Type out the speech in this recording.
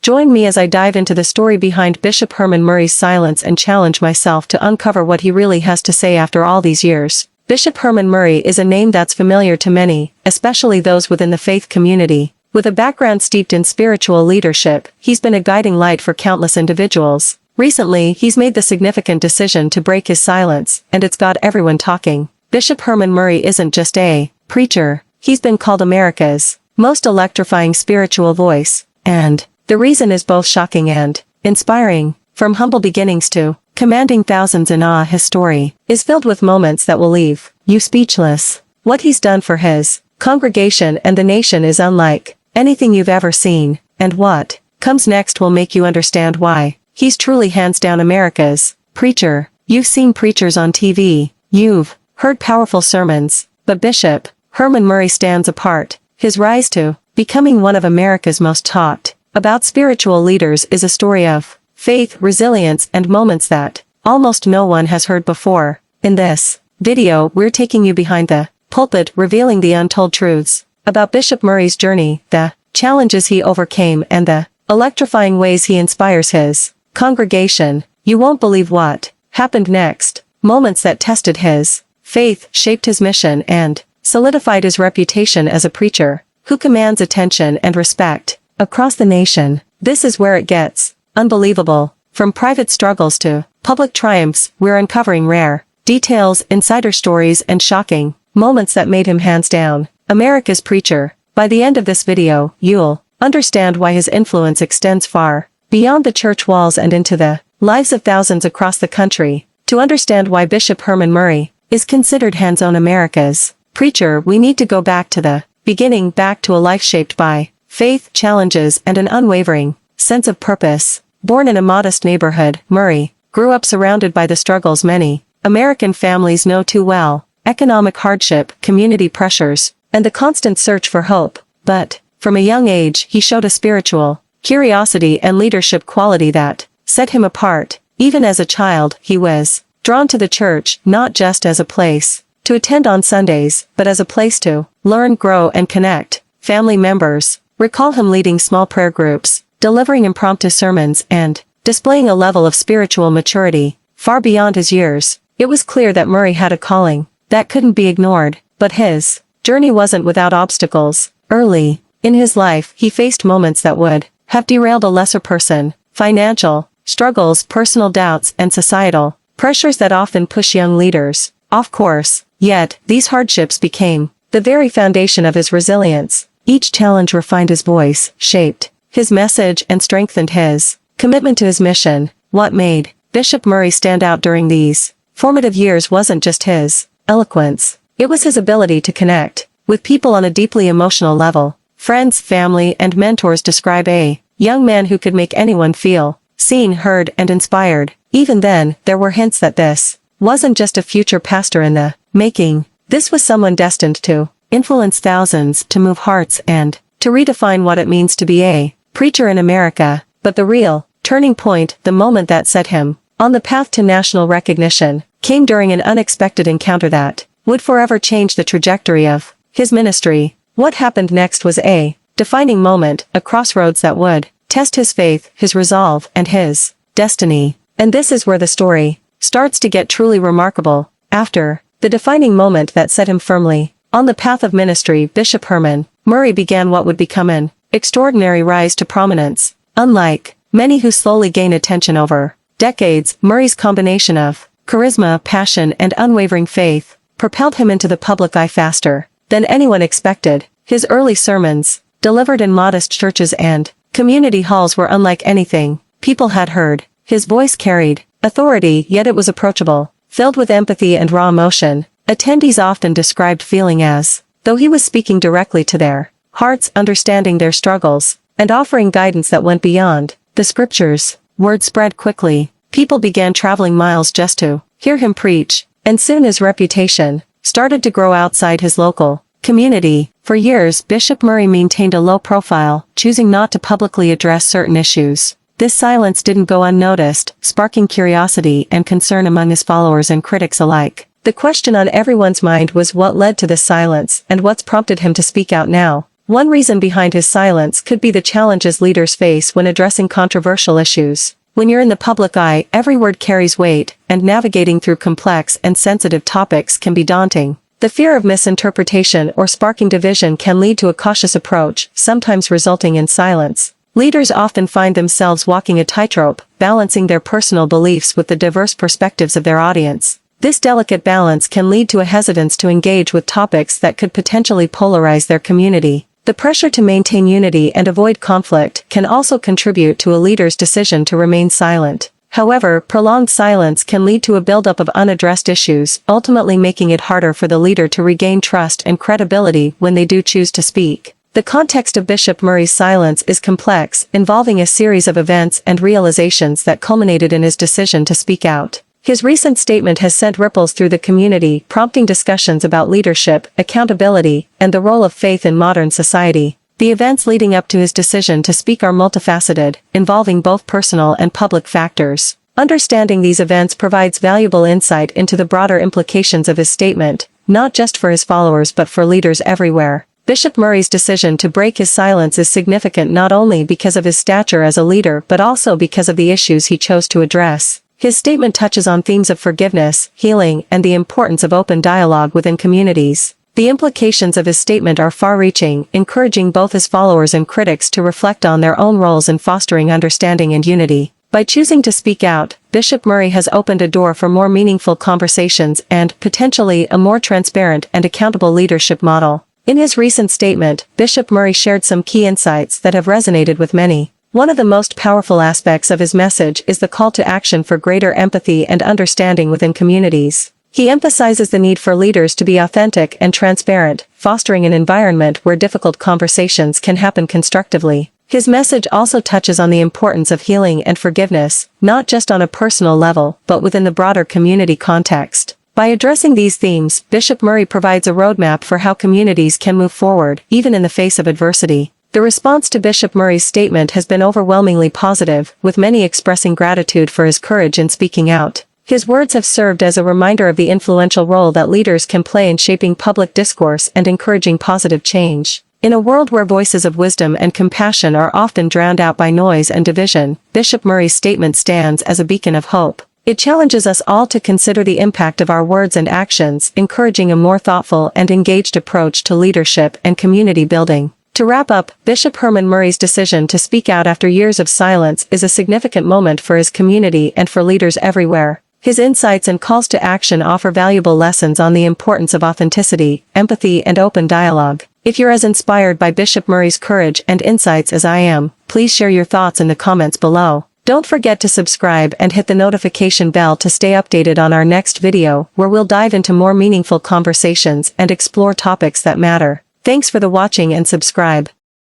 Join me as I dive into the story behind Bishop Herman Murray's silence and challenge myself to uncover what he really has to say after all these years. Bishop Herman Murray is a name that's familiar to many, especially those within the faith community. With a background steeped in spiritual leadership, he's been a guiding light for countless individuals. Recently, he's made the significant decision to break his silence, and it's got everyone talking. Bishop Herman Murray isn't just a preacher, he's been called America's most electrifying spiritual voice, and the reason is both shocking and inspiring. From humble beginnings to commanding thousands in awe, his story is filled with moments that will leave you speechless. What he's done for his congregation and the nation is unlike anything you've ever seen, and what comes next will make you understand why he's truly hands down America's preacher. You've seen preachers on TV, you've heard powerful sermons, but Bishop Herman Murray stands apart. His rise to becoming one of America's most talked about spiritual leaders is a story of faith, resilience, and moments that almost no one has heard before. In this video, we're taking you behind the pulpit, revealing the untold truths about Bishop Murray's journey, the challenges he overcame, and the electrifying ways he inspires his congregation. You won't believe what happened next. Moments that tested his faith, shaped his mission, and solidified his reputation as a preacher who commands attention and respect across the nation. This is where it gets unbelievable. From private struggles to public triumphs, we're uncovering rare details, insider stories, and shocking moments that made him hands down America's preacher. By the end of this video, you'll understand why his influence extends far beyond the church walls and into the lives of thousands across the country. To understand why Bishop Herman Murray is considered hands-on America's preacher, we need to go back to the beginning, back to a life shaped by faith, challenges, and an unwavering sense of purpose. Born in a modest neighborhood, Murray grew up surrounded by the struggles many American families know too well: economic hardship, community pressures, and the constant search for hope. But from a young age, he showed a spiritual curiosity and leadership quality that set him apart. Even as a child, he was drawn to the church, not just as a place to attend on Sundays, but as a place to learn, grow, and connect. Family members recall him leading small prayer groups, delivering impromptu sermons, and displaying a level of spiritual maturity far beyond his years. It was clear that Murray had a calling that couldn't be ignored, but his journey wasn't without obstacles. Early in his life, he faced moments that would have derailed a lesser person: financial struggles, personal doubts, and societal pressures that often push young leaders off course. Yet, these hardships became the very foundation of his resilience. Each challenge refined his voice, shaped his message, and strengthened his commitment to his mission. What made Bishop Murray stand out during these formative years wasn't just his eloquence. It was his ability to connect with people on a deeply emotional level. Friends, family, and mentors describe a young man who could make anyone feel seen, heard, and inspired. Even then, there were hints that this wasn't just a future pastor in the making. This was someone destined to influence thousands, to move hearts, and to redefine what it means to be a preacher in America. But the real turning point, the moment that set him on the path to national recognition, came during an unexpected encounter that would forever change the trajectory of his ministry. What happened next was a defining moment, a crossroads that would test his faith, his resolve, and his destiny. And this is where the story starts to get truly remarkable. After the defining moment that set him firmly on the path of ministry, Bishop Herman Murray began what would become an extraordinary rise to prominence. Unlike many who slowly gain attention over decades, Murray's combination of charisma, passion, and unwavering faith propelled him into the public eye faster than anyone expected. His early sermons, delivered in modest churches and community halls, were unlike anything people had heard. His voice carried authority, yet it was approachable, filled with empathy and raw emotion. Attendees often described feeling as though he was speaking directly to their hearts, understanding their struggles, and offering guidance that went beyond the scriptures. Word spread quickly. People began traveling miles just to hear him preach, and soon his reputation started to grow outside his local community. For years, Bishop Murray maintained a low profile, choosing not to publicly address certain issues. This silence didn't go unnoticed, sparking curiosity and concern among his followers and critics alike. The question on everyone's mind was what led to this silence, and what's prompted him to speak out now. One reason behind his silence could be the challenges leaders face when addressing controversial issues. When you're in the public eye, every word carries weight, and navigating through complex and sensitive topics can be daunting. The fear of misinterpretation or sparking division can lead to a cautious approach, sometimes resulting in silence. Leaders often find themselves walking a tightrope, balancing their personal beliefs with the diverse perspectives of their audience. This delicate balance can lead to a hesitance to engage with topics that could potentially polarize their community. The pressure to maintain unity and avoid conflict can also contribute to a leader's decision to remain silent. However, prolonged silence can lead to a buildup of unaddressed issues, ultimately making it harder for the leader to regain trust and credibility when they do choose to speak. The context of Bishop Murray's silence is complex, involving a series of events and realizations that culminated in his decision to speak out. His recent statement has sent ripples through the community, prompting discussions about leadership, accountability, and the role of faith in modern society. The events leading up to his decision to speak are multifaceted, involving both personal and public factors. Understanding these events provides valuable insight into the broader implications of his statement, not just for his followers but for leaders everywhere. Bishop Murray's decision to break his silence is significant not only because of his stature as a leader but also because of the issues he chose to address. His statement touches on themes of forgiveness, healing, and the importance of open dialogue within communities. The implications of his statement are far-reaching, encouraging both his followers and critics to reflect on their own roles in fostering understanding and unity. By choosing to speak out, Bishop Murray has opened a door for more meaningful conversations and, potentially, a more transparent and accountable leadership model. In his recent statement, Bishop Murray shared some key insights that have resonated with many. One of the most powerful aspects of his message is the call to action for greater empathy and understanding within communities. He emphasizes the need for leaders to be authentic and transparent, fostering an environment where difficult conversations can happen constructively. His message also touches on the importance of healing and forgiveness, not just on a personal level, but within the broader community context. By addressing these themes, Bishop Murray provides a roadmap for how communities can move forward, even in the face of adversity. The response to Bishop Murray's statement has been overwhelmingly positive, with many expressing gratitude for his courage in speaking out. His words have served as a reminder of the influential role that leaders can play in shaping public discourse and encouraging positive change. In a world where voices of wisdom and compassion are often drowned out by noise and division, Bishop Murray's statement stands as a beacon of hope. It challenges us all to consider the impact of our words and actions, encouraging a more thoughtful and engaged approach to leadership and community building. To wrap up, Bishop Herman Murray's decision to speak out after years of silence is a significant moment for his community and for leaders everywhere. His insights and calls to action offer valuable lessons on the importance of authenticity, empathy, and open dialogue. If you're as inspired by Bishop Murray's courage and insights as I am, please share your thoughts in the comments below. Don't forget to subscribe and hit the notification bell to stay updated on our next video, where we'll dive into more meaningful conversations and explore topics that matter. Thanks for the watching and subscribe.